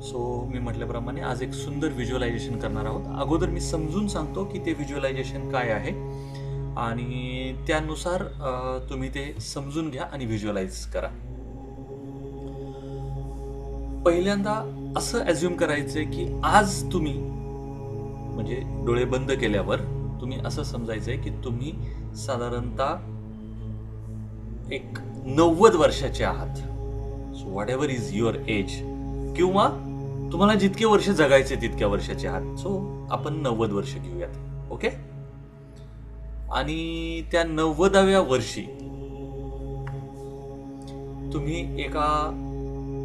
So मी म्हटल्याप्रमाणे आज एक सुंदर व्हिज्युअलायझेशन करणार आहोत. अगोदर मी समजून सांगतो की ते व्हिज्युअलायझेशन काय आहे आणि त्यानुसार तुम्ही ते समजून घ्या आणि व्हिज्युअलाइज करा. पहिल्यांदा असं ॲज्युम करायचंय की आज तुम्ही म्हणजे डोळे बंद केल्यावर तुम्ही असं समजायचंय की तुम्ही साधारणतः एक 90 वर्षाचे आहात. So whatever is your age, किंवा तुम्हाला जितके वर्ष जगायचे तितक्या वर्षाचे आहात. सो आपण 90 वर्ष घेऊयात. ओके. आणि त्या 90व्या वर्षी तुम्ही एका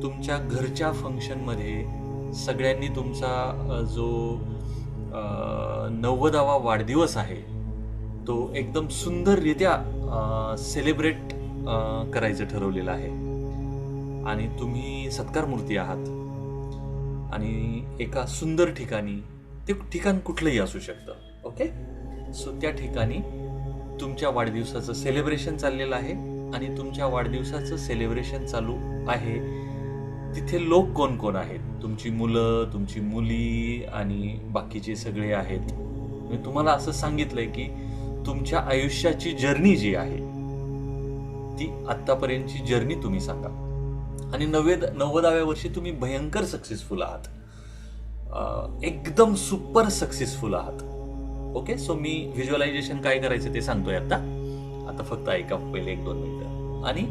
तुमच्या घरच्या फंक्शनमध्ये सगळ्यांनी तुमचा जो 90वा वाढदिवस आहे तो एकदम सुंदररित्या सेलिब्रेट करायचं ठरवलेलं आहे आणि तुम्ही सत्कार मूर्ती आहात आणि एका सुंदर ठिकाणी, ते ठिकाण कुठलंही असू शकतं. ओके. सो त्या ठिकाणी तुमच्या वाढदिवसाचं सेलिब्रेशन चाललेलं आहे आणि तुमच्या वाढदिवसाचं सेलिब्रेशन चालू आहे. तिथे लोक कोण कोण आहेत? तुमची मुलं, तुमची मुली आणि बाकीचे सगळे आहेत. मी तुम्हाला असं सांगितलंय की तुमच्या आयुष्याची जर्नी जी आहे ती आत्तापर्यंतची जर्नी तुम्ही सांगा. आणि 90व्या वर्षी तुम्ही भयंकर सक्सेसफुल आहात, एकदम सुपर सक्सेसफुल आहात. ओके. सो मी व्हिज्युअलायझेशन काय करायचं ते सांगतोय आता फक्त ऐका पहिले 1-2 मिनिटं. आणि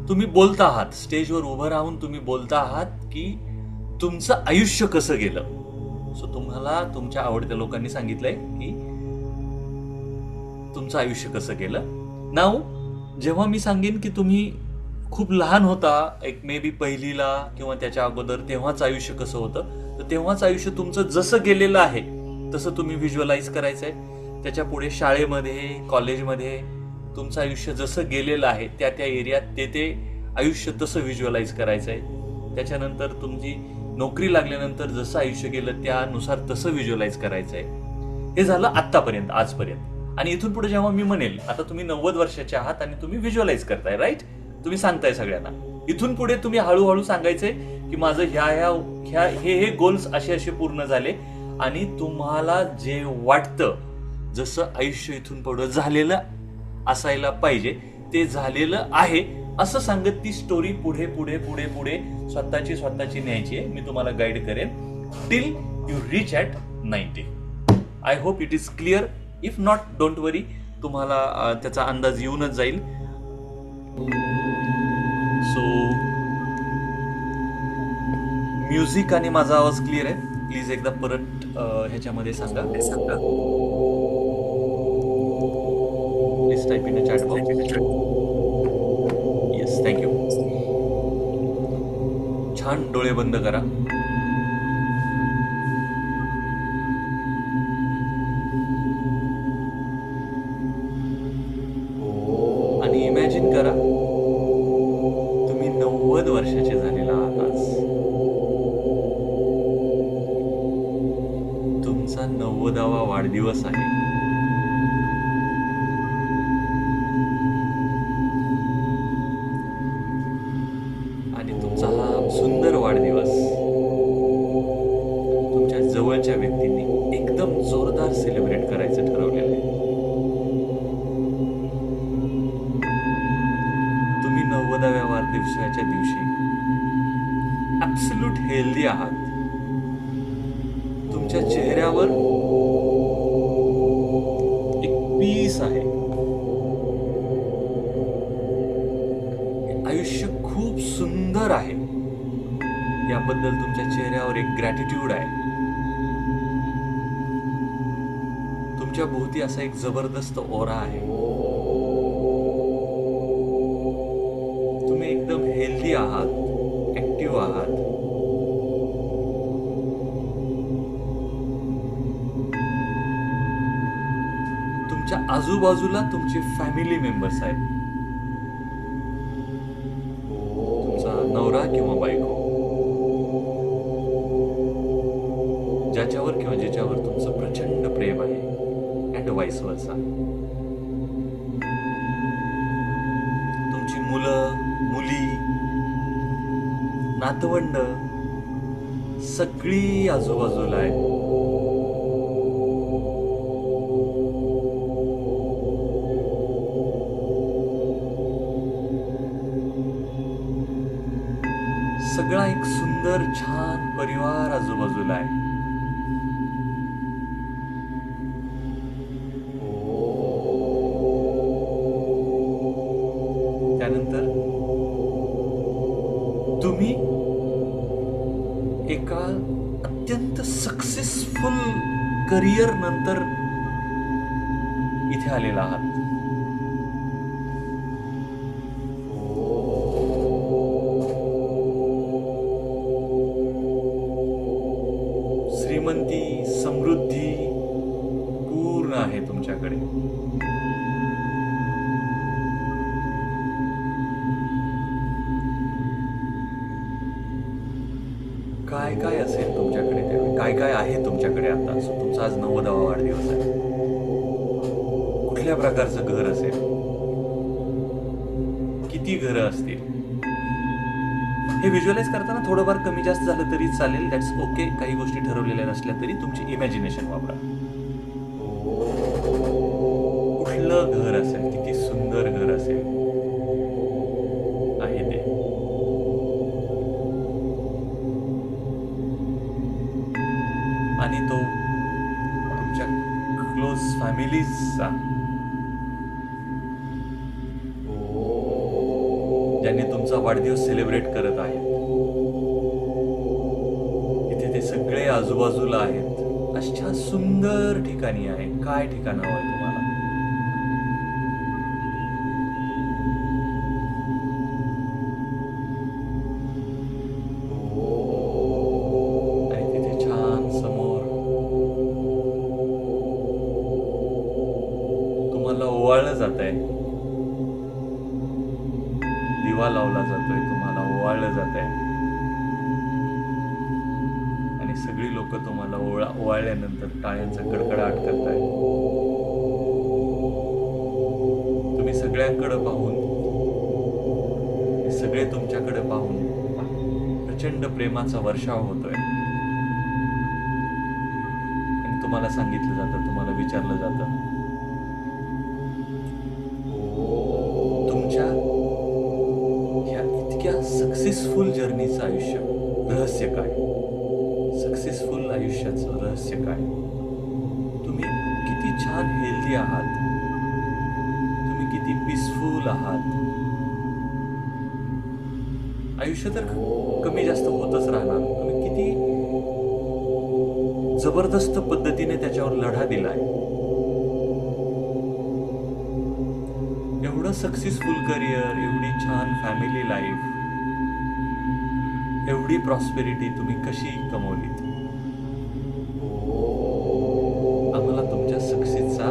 तुम्ही बोलता आहात, स्टेजवर उभं राहून तुम्ही बोलता आहात की तुमचं आयुष्य कसं गेलं. सो तुम्हाला तुमच्या आवडत्या लोकांनी सांगितलंय की तुमचं आयुष्य कसं गेलं. नाव जेव्हा मी सांगेन की तुम्ही खूप लहान होता, एक मे बी पहिलीला किंवा त्याच्या अगोदर, तेव्हाच आयुष्य कसं होतं, तर तेव्हाच आयुष्य तुमचं जसं गेलेलं आहे तसं तुम्ही व्हिज्युअलाइज करायचंय. त्याच्या पुढे शाळेमध्ये, कॉलेजमध्ये तुमचं आयुष्य जसं गेलेलं आहे त्या त्या एरियात ते आयुष्य तसं व्हिज्युअलाइज करायचंय. त्याच्यानंतर तुमची नोकरी लागल्यानंतर जसं आयुष्य गेलं त्यानुसार तसं व्हिज्युअलाइज करायचंय. हे झालं आत्तापर्यंत, आजपर्यंत. आणि इथून पुढे जेव्हा मी म्हणेल, आता तुम्ही 90 वर्षाचे आहात आणि तुम्ही व्हिज्युअलाइज करताय, राईट? तुम्ही सांगताय सगळ्यांना. इथून पुढे तुम्ही हळूहळू सांगायचंय की माझं हे गोल्स असे पूर्ण झाले आणि तुम्हाला जे वाटतं जसं आयुष्य इथून पुढे झालेलं असायला पाहिजे ते झालेलं आहे असं सांगत ती स्टोरी पुढे पुढे पुढे पुढे स्वतःची न्यायची आहे. मी तुम्हाला गाईड करेन till you reach at 90. I hope it is clear. If not, don't worry, तुम्हाला त्याचा अंदाज येऊनच जाईल. सो म्युझिक आणि माझा आवाज क्लिअर आहे? प्लीज एकदा परत ह्याच्यामध्ये सांगा. Please type in chat box. Yes, thank you. छान डोळे बंद करा. आणि इमॅजिन करा तुम्ही 90 वर्षाचे झालेला आहात आज. तुमचा 90वा वाढदिवस आहे. आणि तुमचा हा सुंदर वाढदिवस तुमच्या जवळच्या व्यक्तींनी एकदम जोरदार सेलिब्रेट करायचं ठरवलेलं आहे. तुम्ही 90व्या वाढदिवसाच्या दिवशी ॲब्सोल्यूट हेल्दी आहात. तुमच्या चेहऱ्यावर एक पीस आहे. आयुष्य खूप सुंदर आहे याबद्दल तुमच्या चेहऱ्यावर एक ग्रॅटिट्यूड आहे. तुमच्या भोवती असा एक जबरदस्त ओरा आहे. तुम्ही एकदम हेल्दी आहात, ऍक्टिव्ह आहात. तुमच्या आजूबाजूला तुमचे फॅमिली मेंबर्स आहेत. तुमचा नवरा किंवा बायको, ज्याच्यावर किंवा जिच्यावर तुमचं प्रचंड प्रेम आहे, अँड वाईस वर्सा. तुमची मुलं, मुली, नातवंड सगळी आजूबाजूला आहे. सगळा एक सुंदर छान परिवार आजूबाजूला आहे. त्यानंतर तुम्ही एका अत्यंत सक्सेसफुल करिअर नंतर इथे आलेला आहात. श्रीमंती, समृद्धी पूर्ण आहे तुमच्याकडे. काय काय असेल तुमच्याकडे त्यावेळी, काय काय आहे तुमच्याकडे आता? तुमचा आज 90वा वाढदिवस आहे. कुठल्या प्रकारचं घर असेल, किती घरं असतील, हे व्हिज्युअलाइज करताना थोडंफार कमी जास्त झालं तरी चालेल. That's okay. काही गोष्टी ठरवलेल्या नसल्या तरी तुमची इमॅजिनेशन वापरा. कुठलं घर असेल, किती सुंदर घर असेल आहे ते. आणि तो तुमच्या क्लोज फॅमिलीजचा, ज्यांनी तुमचा वाढदिवस सेलिब्रेट करत आहेत, इथे ते सगळे आजूबाजूला आहेत. अशा सुंदर ठिकाणी आहे. काय ठिकाण हवंय तुम्हाला? आणि तिथे छान समोर तुम्हाला ओवाळलं जात आहे. दिवा लावला जातोय, तुम्हाला ओवाळलं जात आहे. आणि सगळी लोक तुम्हाला ओवाळल्यानंतर टाळ्यांचा कडकडाट करताय. तुम्ही सगळ्यांकडे पाहून, सगळे तुमच्याकडे पाहून प्रचंड प्रेमाचा वर्षाव होतोय. आणि तुम्हाला सांगितलं जातं, तुम्हाला विचारलं जातं, तुमच्या इतक्या सक्सेसफुल जर्नीचं आयुष्य रहस्य काय? सक्सेसफुल आयुष्याचं रहस्य काय? तुम्ही किती छान हेल्दी आहात, तुम्ही किती पीसफुल आहात. आयुष्य तर कमी जास्त होतच राहणार. तुम्ही किती जबरदस्त पद्धतीने त्याच्यावर लढा दिलाय. एवढं सक्सेसफुल करिअर, एवढी छान फॅमिली लाईफ, एवढी प्रॉस्पेरिटी तुम्ही कशी कमवलीत? आम्हाला तुमच्या सक्सेसचा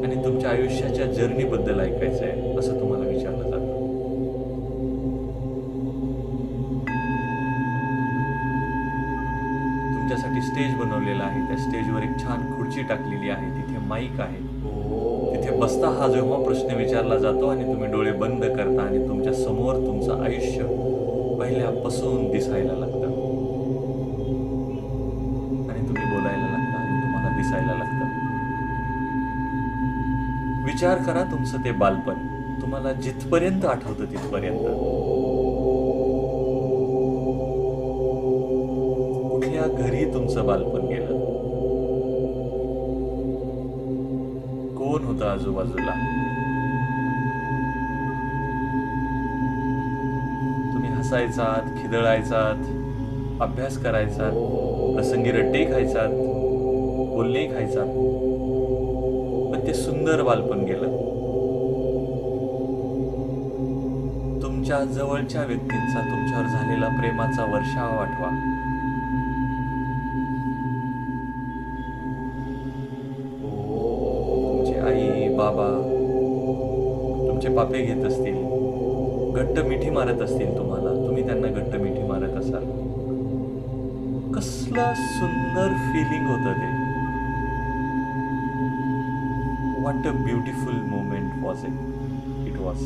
आणि तुमच्या आयुष्याच्या जर्नीबद्दल ऐकायचं आहे, असं तुम्हाला विचारलं जातं. तुमच्यासाठी स्टेज बनवलेला आहे. त्या स्टेजवर एक छान खुर्ची टाकलेली आहे. तिथे माईक आहे. तिथे बसता हा जेव्हा प्रश्न विचारला जातो आणि तुम्ही डोळे बंद करता आणि तुमच्या समोर तुमचं आयुष्य पहिल्यापासून दिसायला लागतं आणि तुम्ही बोलायला लागता आणि तुम्हाला दिसायला लागतं. विचार करा तुमचं ते बालपण, तुम्हाला जिथपर्यंत आठवतं तिथपर्यंत. कुठल्या घरी तुमचं बालपण गेलं? कोण होतं आजूबाजूला? तुम्ही हसायचात, खिदळायचात, अभ्यास करायचात, प्रसंगी रट्टे खायचात, बोलणे खायचात, पण ते सुंदर बालपण गेलं. तुमच्या जवळच्या व्यक्तींचा तुमच्यावर झालेला प्रेमाचा वर्षाव आठवा. आई बाबा तुमचे पापे घेत असतील, घट्ट मिठी मारत असतील तुम्हाला, तुम्ही त्यांना घट्ट मिठी मारत असाल. कसलं सुंदर फिलिंग होतं ते. What a beautiful moment was it was.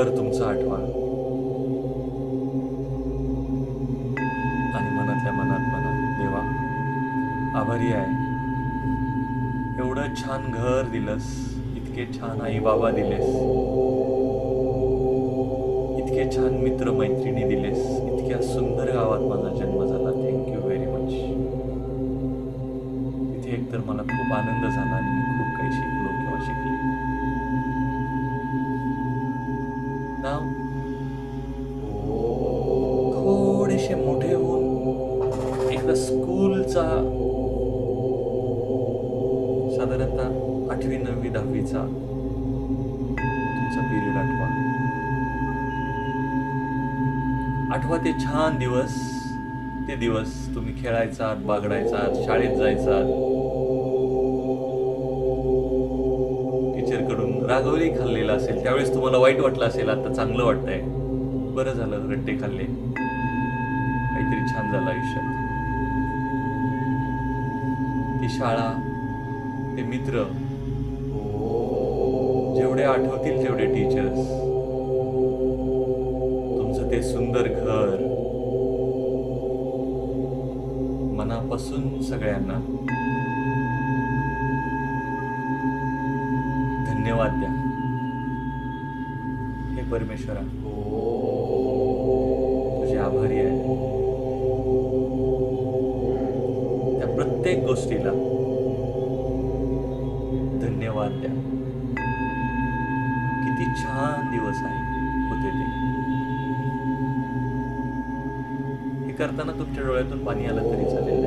घर तुमचं आठवा आणि मनातल्या मनात म्हणा, देवा आभारी आहे, एवढं छान घर दिलंस, इतके छान आई बाबा दिलेस, इतके छान मित्र मैत्रिणी दिलेस, इतक्या सुंदर गावात माझा जन्म झाला. Thank you very much. इथे एकतर मला खूप आनंद झाला आणि मी खूप काही शिकलो किंवा शिकले. नाव थोडेसे मोठे होऊन एकदा स्कूलचा साधारणतः 8वी 9वी 10वीचा तुमचा पिरियड आठवा ते छान दिवस. ते दिवस तुम्ही खेळायचात, बागडायचात, शाळेत जायचात, टीचरकडून रागवली खाल्लेला असेल, त्यावेळेस तुम्हाला वाईट वाटलं असेल, आता चांगलं वाटतंय, बरं झालं रट्टे खाल्ले, काहीतरी छान झालं आयुष्यात. ती शाळा, ते मित्र, जेवढे आठवतील तेवढे टीचर्स, तुमचं ते सुंदर घर, मनापासून सगळ्यांना धन्यवाद द्या. हे परमेश्वरा, तुझे आभारी आहे. त्या प्रत्येक गोष्टीला धन्यवाद द्या. किती छान दिवस होते ते. हे करताना तुमच्या डोळ्यातून पाणी आलं तरी चालेल.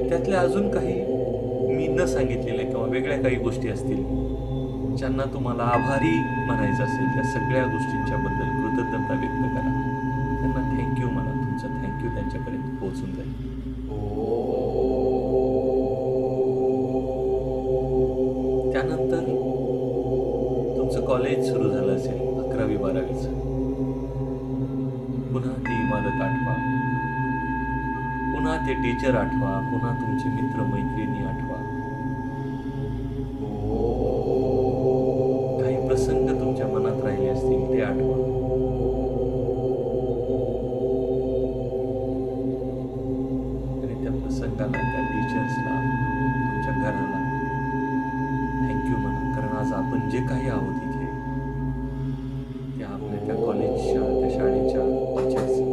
त्यातल्या अजून काही मी न सांगितलेल्या किंवा वेगळ्या काही गोष्टी असतील ज्यांना तुम्हाला आभारी म्हणायचं असेल, त्या सगळ्या गोष्टींच्या बद्दल कृतज्ञता व्यक्त करा. त्यांना थँक्यू म्हणा. तुमचं थँक्यू त्यांच्यापर्यंत पोहोचून जाईल. त्यानंतर तुमचं कॉलेज सुरू झालं असेल, 11वी 12वीचं, पुन्हा ती इमारत आठवा, पुन्हा ते टीचर आठवा, पुन्हा तुमचे मित्र मैत्रिणी आठवा. काही प्रसंग तुमच्या मनात राहिले असतील ते आठवा. आणि त्या प्रसंगाला, त्या टीचर्सला, तुमच्या घराला थँक्यू म्हणा. कारण आज आपण जे काही आहोत इथे, त्या आपल्या त्या कॉलेजच्या, त्या शाळेच्या टीचर्सचा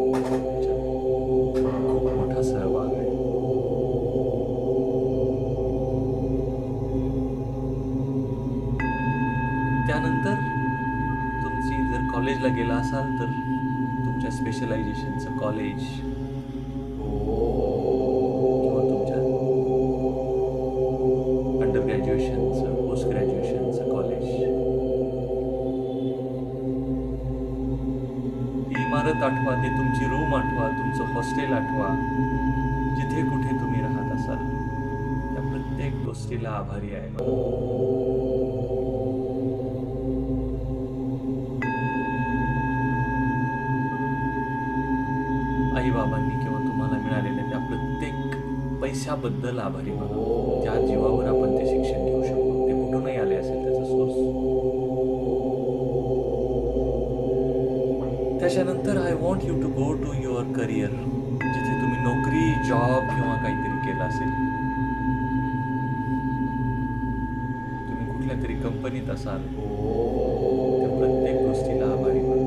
खूप मोठा सहभाग आहे. त्यानंतर तुमची जर कॉलेजला गेला असाल तर तुमच्या स्पेशलायझेशनचं कॉलेज किंवा तुमच्या अंडर ग्रॅज्युएशनचं, पोस्ट ग्रॅज्युएशनचं कॉलेज, ती इमारत आठवा, ते तुमची रूम आठवा, तुमचं हॉस्टेल आठवा. जिथे कुठे तुम्ही राहत असाल त्या प्रत्येक गोष्टीला आभारी आहे. आई बाबांनी किंवा तुम्हाला मिळालेल्या त्या प्रत्येक पैशाबद्दल आभारी म्हणा. त्या जीवावर आपण ते शिक्षण घेऊ शकतो. ते कुठूनही आले असेल त्याचा सोर्स. त्याच्यानंतर I want you to go to your career. जिथे तुम्ही नोकरी, जॉब किंवा काहीतरी केलं असेल, तुम्ही कुठल्या तरी कंपनीत असाल, त्या प्रत्येक गोष्टीला आभारी म्हणा.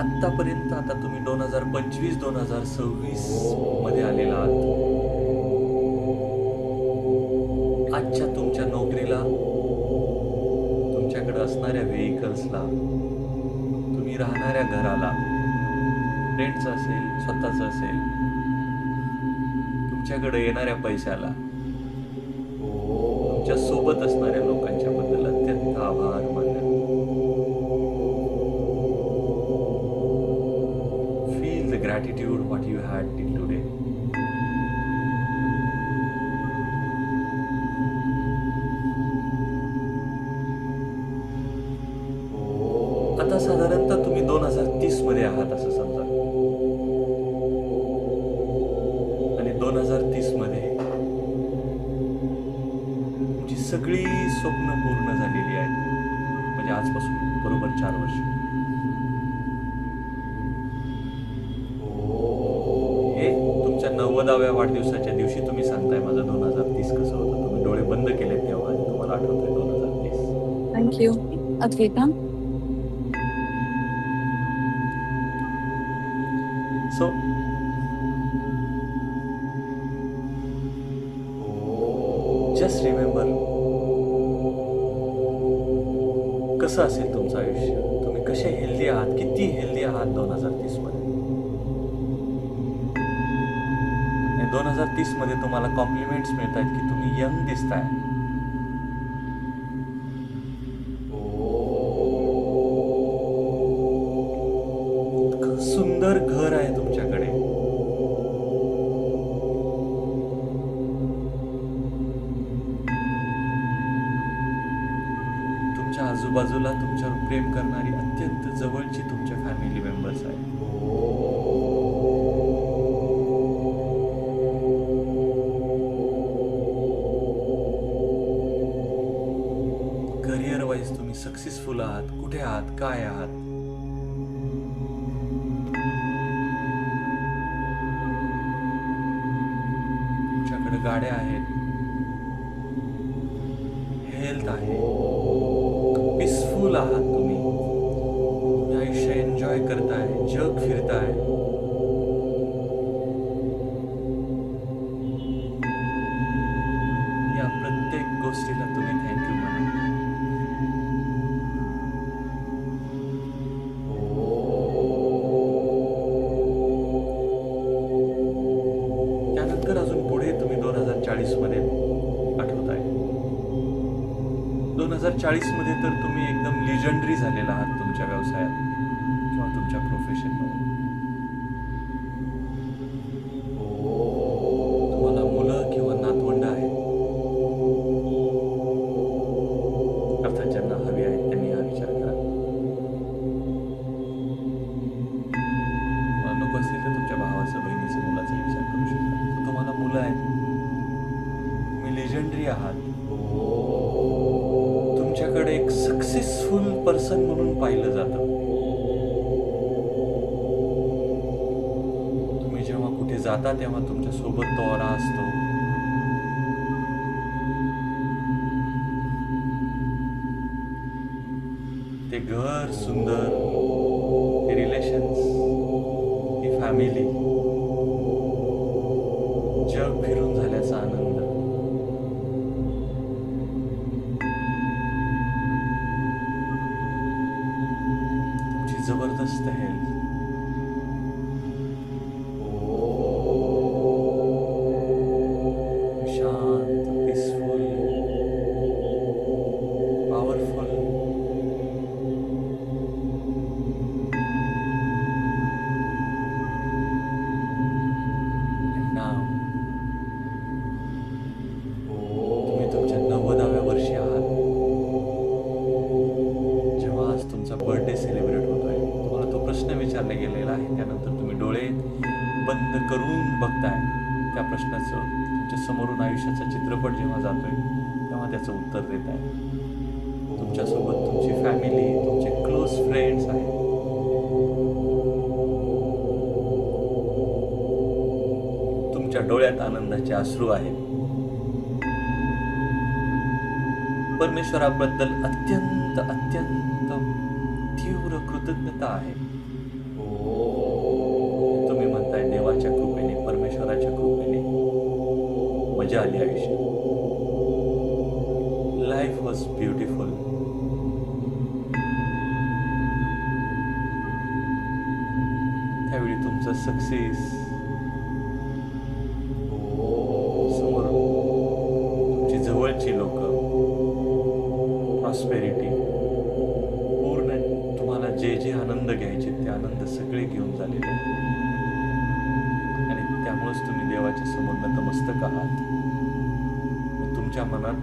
आतापर्यंत आता तुम्ही 2025-2026 मध्ये आलेला आहात. आजच्या तुमच्या नोकरीला, तुमच्याकडे असणाऱ्या व्हेइकल्सला, तुम्ही राहणाऱ्या घराला, रेंटचं असेल, स्वतःचं असेल, तुमच्याकडे येणाऱ्या पैशाला, तुमच्या सोबत असणाऱ्या लोकांच्या बद्दल अत्यंत आभार माना. Gratitude what you had till today. आता साधारणतः तुम्ही 2030 मध्ये आहात असं समजा, आणि 2030 मध्ये तुमची सगळी स्वप्न पूर्ण झालेली आहेत, म्हणजे आजपासून बरोबर 4 वर्ष. हे तुमच्या 90व्या वाढदिवसाच्या दिवशी तुम्ही सांगताय माझं 2030 कसं होतं. तुम्ही डोळे बंद केले तेव्हा आणि तुम्हाला आठवतंय 2030. Thank you Advaita. So just remember, कसं असेल तुमचं आयुष्य, तुम्ही कसे हेल्दी आहात, किती हेल्दी आहात 2030 मध्ये. 2030 मध्ये तुम्हाला कॉम्प्लिमेंट्स मिळत आहेत की तुम्ही यंग दिसताय. इतकं सुंदर घर आहे तुमच्याकडे. तुमच्या आजूबाजूला तुमच्यावर प्रेम करणारी अत्यंत जवळची तुमच्या फॅमिली मेंबर्स आहेत. करिअर वाईज तुम्ही सक्सेसफुल आहात. कुठे आहात, काय आहात, तुमच्याकडे गाड्या आहेत, हेल्थ आहे, पीसफुल आहात, तुम्ही आयुष्य एन्जॉय करताय, जग फिरताय. या प्रत्येक गोष्टीला तुम्ही थँक्यू म्हणा. त्यानंतर अजून पुढे तुम्ही 2040 मध्ये आठवताय. 2040 मध्ये तर तुम्ही एकदम लिजंडरी झालेला आहात तुमच्या व्यवसायात किंवा तुमच्या प्रोफेशनमध्ये. तुम्हाला मुलं किंवा नातवंड आहेत, अर्थात ज्यांना हवी आहेत त्यांनी हा विचार करा. नको असेल तर तुमच्या भावाचं, बहिणीचं, मुलाचा विचार करू शकता. तुम्हाला मुलं आहेत, तुम्ही लेजंडरी आहात. तुमच्याकडे एक सक्सेसफुल पर्सन म्हणून पाहिलं जातं. तुम्ही जेव्हा कुठे जाता तेव्हा तुमच्या सोबत तो ऑरा असतो. ते घर सुंदर, ते रिलेशन्स, ती फॅमिली, जग फिरून झाल्याचा आनंद. तुमची जबरदस्त हेल्थ, शांत, पीसफुल, पॉवरफुल. तुम्ही तुमच्या 90व्या वर्षी आहात. जेव्हा आज तुमचा बर्थडे सेलिब्रेट होतोय, तुम्हाला तो प्रश्न विचारला गेलेला आहे, त्यानंतर तुम्ही डोळे बंद करून बघताय. त्या प्रश्नाचं तुमच्या समोरून आयुष्याचा चित्रपट जेव्हा जातोय तेव्हा त्याचं उत्तर देत आहे. तुमच्यासोबत तुमची फॅमिली, तुमचे क्लोज फ्रेंड्स आहेत. तुमच्या डोळ्यात आनंदाचे अश्रू आहेत. परमेश्वराबद्दल अत्यंत अत्यंत तीव्र कृतज्ञता आहे. तुम्ही म्हणताय देवाच्या कृपेने, परमेश्वराच्या कृपेने मजा आली आयुष्यात. Life was beautiful. त्यावेळी तुमचं सक्सेस समोर, तुमची जवळची लोक, प्रॉस्पेरिटी, पूर्ण तुम्हाला जे जे आनंद घ्यायचे ते आनंद सगळे घेऊन झालेले. आणि त्यामुळेच तुम्ही देवाच्या समोर नतमस्तक आहात. तुमच्या मनात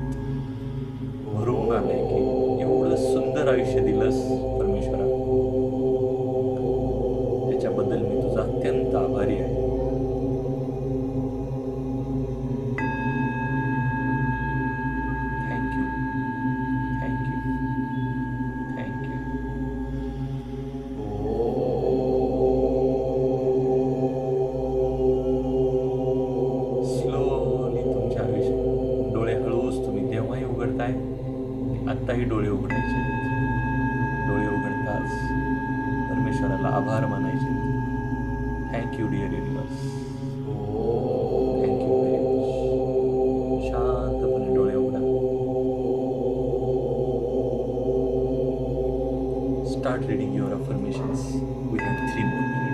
भरून आलंय की एवढं सुंदर आयुष्य दिलंस परमेश्वरा, अत्यंत आभारी आहे. Thank you, thank you, thank you. स्लोली तुमच्या आयुष्यात डोळे हळूच तुम्ही तेव्हाही उघडताय, आत्ताही डोळे उघडायचे. डोळे उघडताच परमेश्वराला आभार मानायचे. Thank you dear universe, thank you very much. शांतपणे डोळे उघडा. Start reading your affirmations. We have 3 more minutes.